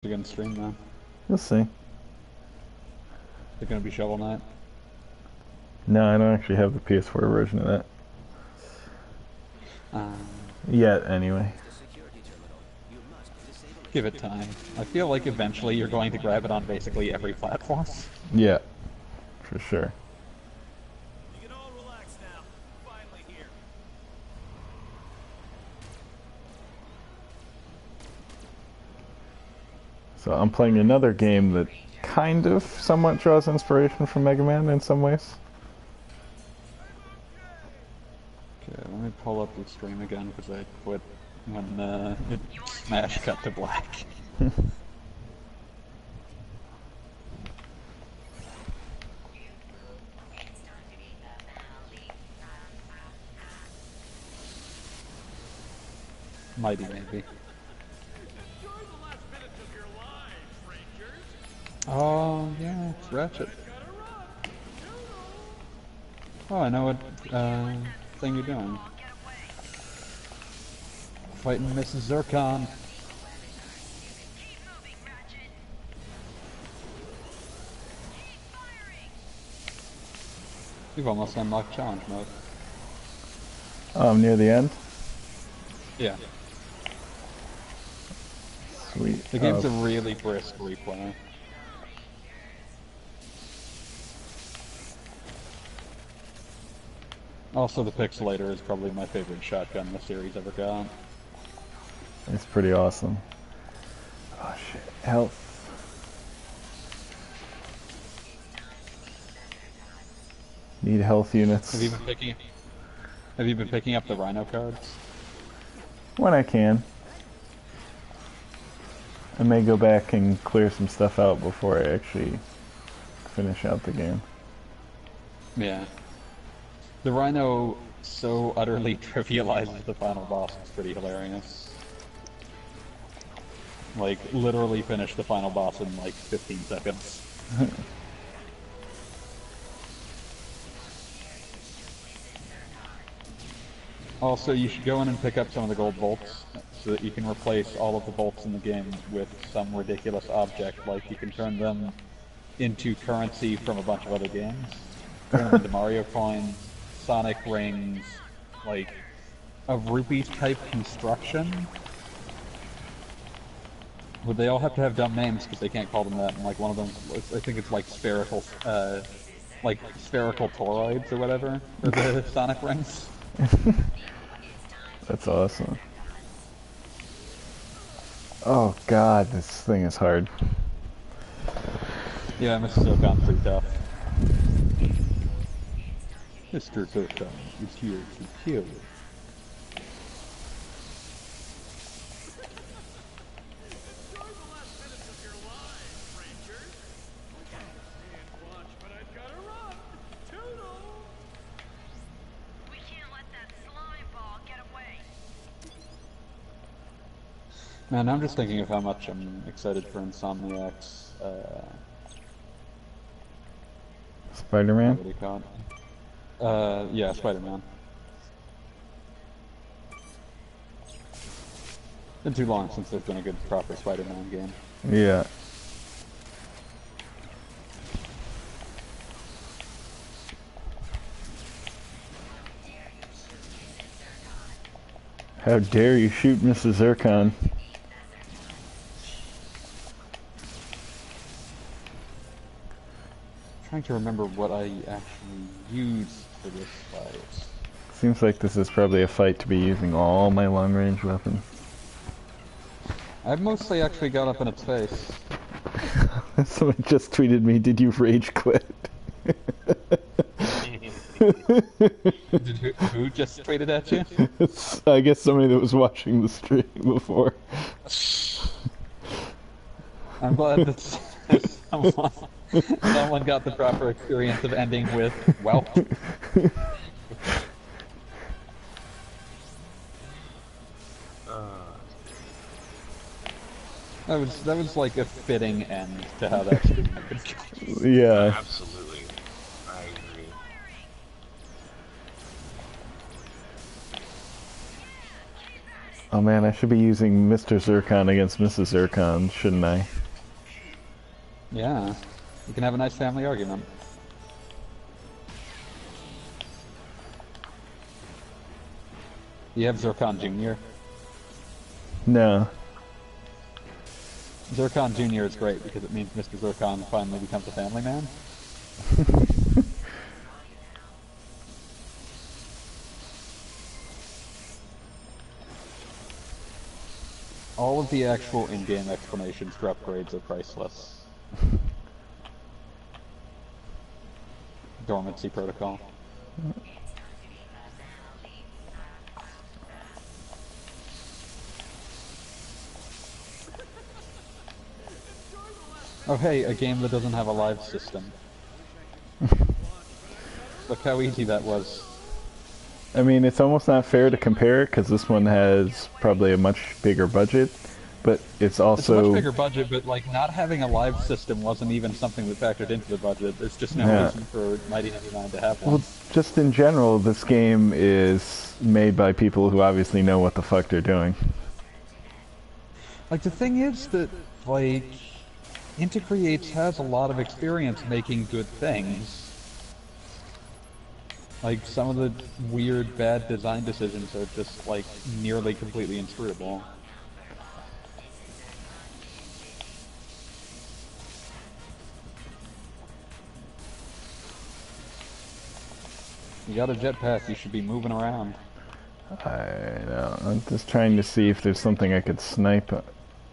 You're gonna stream now. We'll see. They're gonna be Shovel Knight. No, I don't actually have the PS4 version of that. Um, Yet, anyway. Give it time. I feel like eventually you're going to grab it on basically every platform. Yeah, for sure. You can all relax now. Finally here. So I'm playing another game that kind of somewhat draws inspiration from Mega Man in some ways. Okay, let me pull up the stream again because I quit when Smash cut to black. Mighty maybe. Oh yeah, it's Ratchet. Oh, I know what thing you're doing. Fighting Mrs. Zircon. You've almost unlocked challenge mode. Near the end. Yeah. Sweet. The game's a really brisk replay. Also, the Pixelator is probably my favorite shotgun the series ever got. It's pretty awesome. Oh shit. Health. Need health units. Have you been picking up the Rhino cards? When I can. I may go back and clear some stuff out before I actually finish out the game. Yeah. The Rhino so utterly trivializes the final boss, it's pretty hilarious. Like, literally finish the final boss in like 15 seconds. Also, you should go in and pick up some of the gold bolts, so that you can replace all of the bolts in the game with some ridiculous object, like you can turn them into currency from a bunch of other games. Turn them into Mario coins, Sonic rings, like a rupee type construction. But they all have to have dumb names because they can't call them that, and like one of them, I think it's like spherical toroids or whatever, for the Sonic rings. That's awesome. Oh god, this thing is hard. Yeah, Mr. Zircon's pretty tough. Mr. Zircon is here to kill. Man, I'm just thinking of how much I'm excited for Insomniac's, Spider-Man? what do you call it? Yeah, Spider-Man. Been too long since there's been a good, proper Spider-Man game. Yeah. How dare you shoot Mrs. Zircon? Trying to remember what I actually used for this fight. Seems like this is probably a fight to be using all my long-range weapons. I've mostly actually got up in its face. Someone just tweeted me, did you rage quit? Who just tweeted at you? I guess somebody that was watching the stream before. I'm glad that someone got the proper experience of ending with, well. That was like a fitting end to how that stream could go. Yeah. Absolutely. I agree. Oh man, I should be using Mr. Zircon against Mrs. Zircon, shouldn't I? Yeah. You can have a nice family argument. You have Zircon Jr. No. Zircon Jr. is great because it means Mr. Zircon finally becomes a family man. All of the actual in-game explanations for upgrades are priceless. Dormancy Protocol. Oh hey, a game that doesn't have a live system. Look how easy that was. I mean, it's almost not fair to compare because this one has probably a much bigger budget, but it's also... It's a much bigger budget, but like not having a live system wasn't even something that factored into the budget. There's just no reason for Mighty 99 to have one. Well, just in general, this game is made by people who obviously know what the fuck they're doing. Like the thing is that, like, Intercreates has a lot of experience making good things. Like, some of the weird, bad design decisions are just, like, nearly completely inscrutable. You got a jetpack, you should be moving around. I know. I'm just trying to see if there's something I could snipe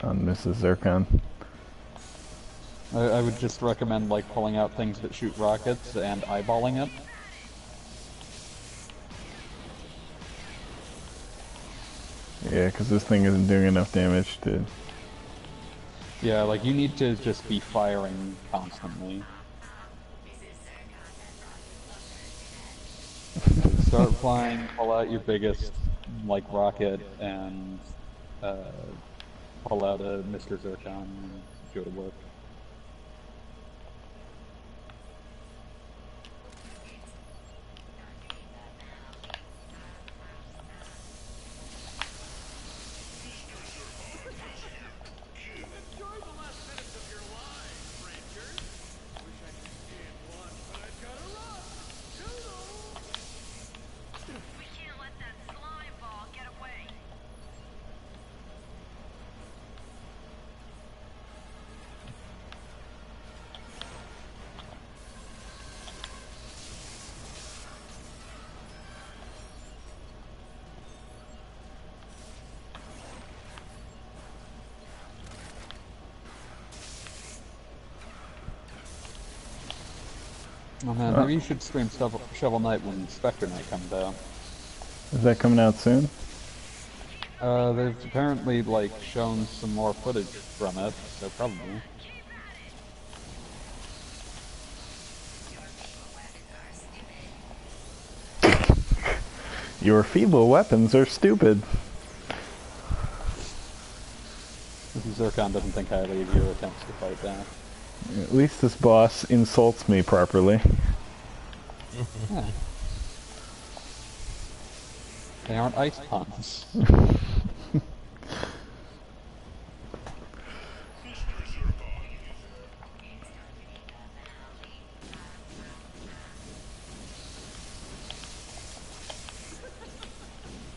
on Mrs. Zircon. I would just recommend, like, pulling out things that shoot rockets and eyeballing it. Yeah, because this thing isn't doing enough damage to... Yeah, like, you need to just be firing constantly. Start flying, pull out your biggest, like, rocket, and pull out a Mr. Zircon and go to work. Oh man, maybe you should stream Shovel Knight when Spectre Knight comes out. Is that coming out soon? They've apparently, like, shown some more footage from it, so probably. Your feeble weapons are stupid. Zircon doesn't think highly of your attempts to fight back. At least this boss insults me properly. Yeah. They aren't ice puns.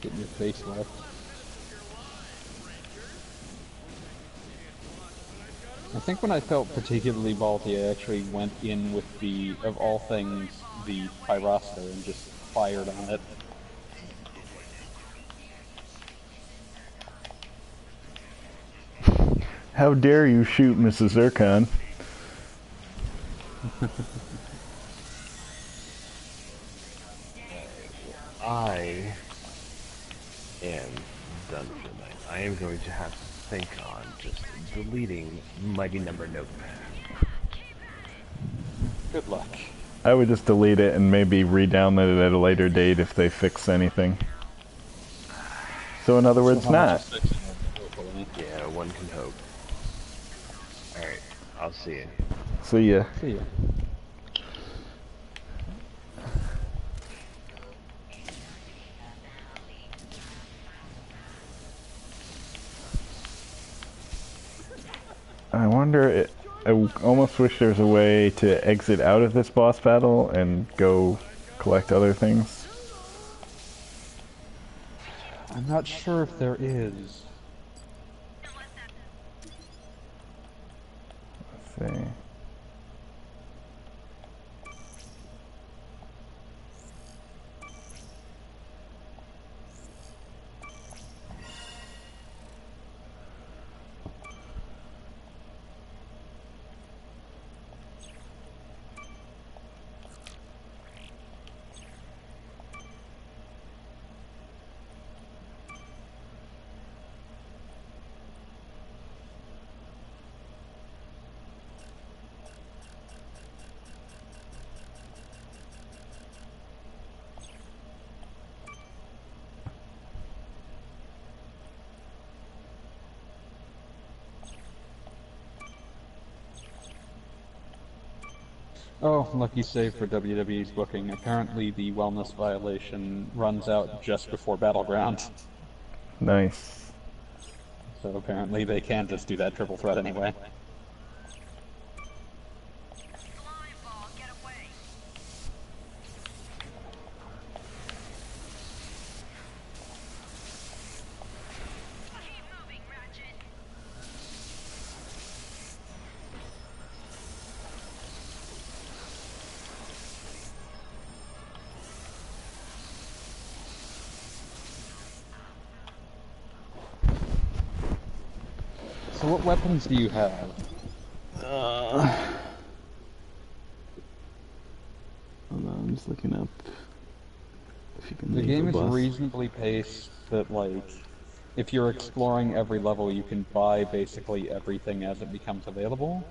Getting your face left. I think when I felt particularly ballsy, I actually went in with the, of all things, the Pyroster and just fired on it. How dare you shoot Mrs. Zircon? I am done for the night. I am going to have to think on just deleting Mighty Number Notepad. Good luck. I would just delete it and maybe re-download it at a later date if they fix anything. So in other words, not. Yeah, one can hope. Alright, I'll see you. See ya. See ya. wonder. I almost wish there was a way to exit out of this boss battle and go collect other things. I'm not sure if there is. Let's see. Oh, lucky save for WWE's booking. Apparently the wellness violation runs out just before Battleground. Nice. So apparently they can just do that triple threat anyway. So what weapons do you have? Hold on, I'm just looking up if you can The leave game a is bus. reasonably paced that, like, if you're exploring every level, you can buy basically everything as it becomes available.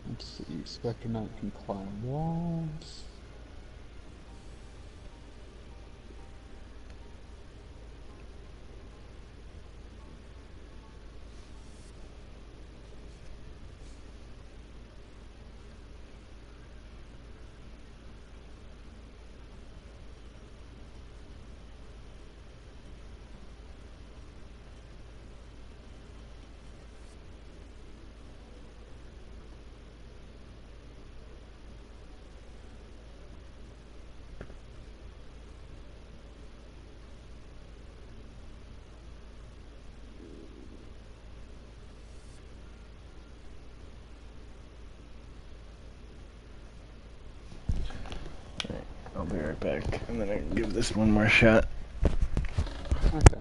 Let's see, Spectre Knight can climb walls. I'll be right back, and then I can give this one more shot. Okay.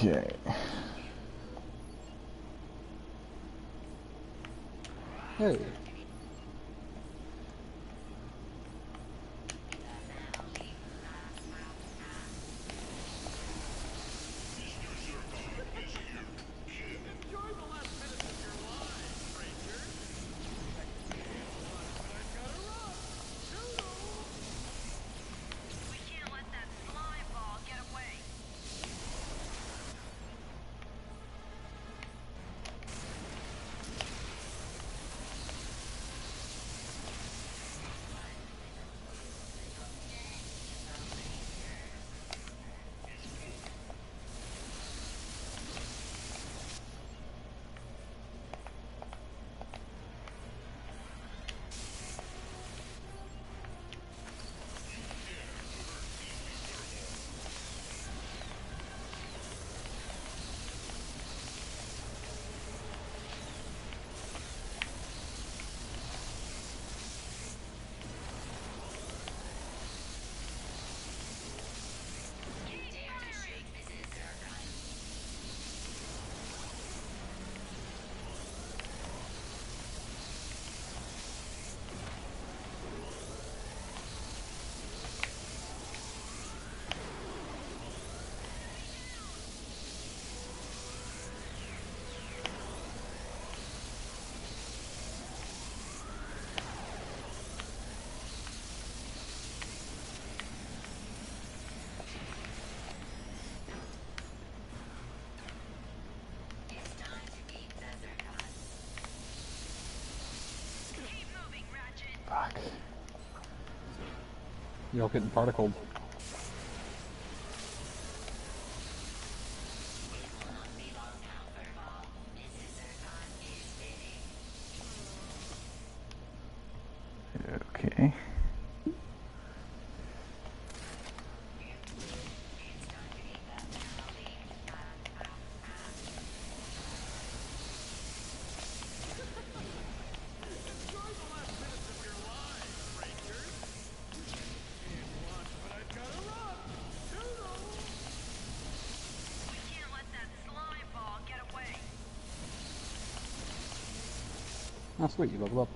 Okay. Hey. Enjoy the last minutes of your lives, strangers. But I've gotta run. Toodles. We can't let that slime ball get away. Keep moving, Ratchet. Fuck. You're all getting particled. Okay. Enjoy the last minutes of your lives, strangers. Can't watch, but I've gotta run. Toodles. We can't let that slime ball get away. Oh, sweet, you leveled up.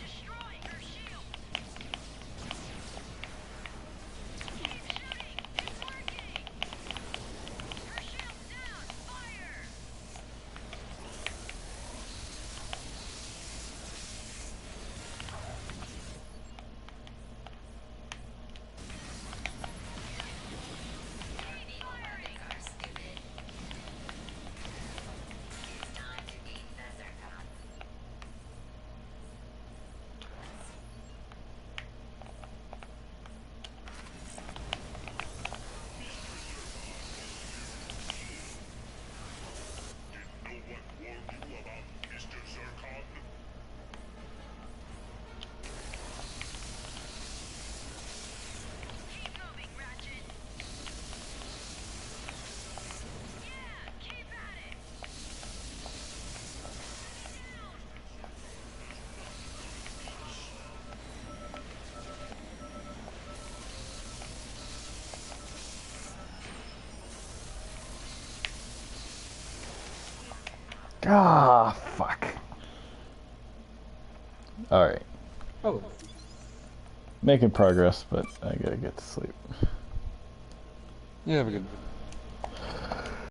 Destroy her shield. Keep shooting. It's working. Her shield's down. Fire. Firing. Keep moving, Ratchet. Yeah, keep at it. Down. Ah, fuck. Alright. Oh, Making progress, but I gotta get to sleep. yeah, have a good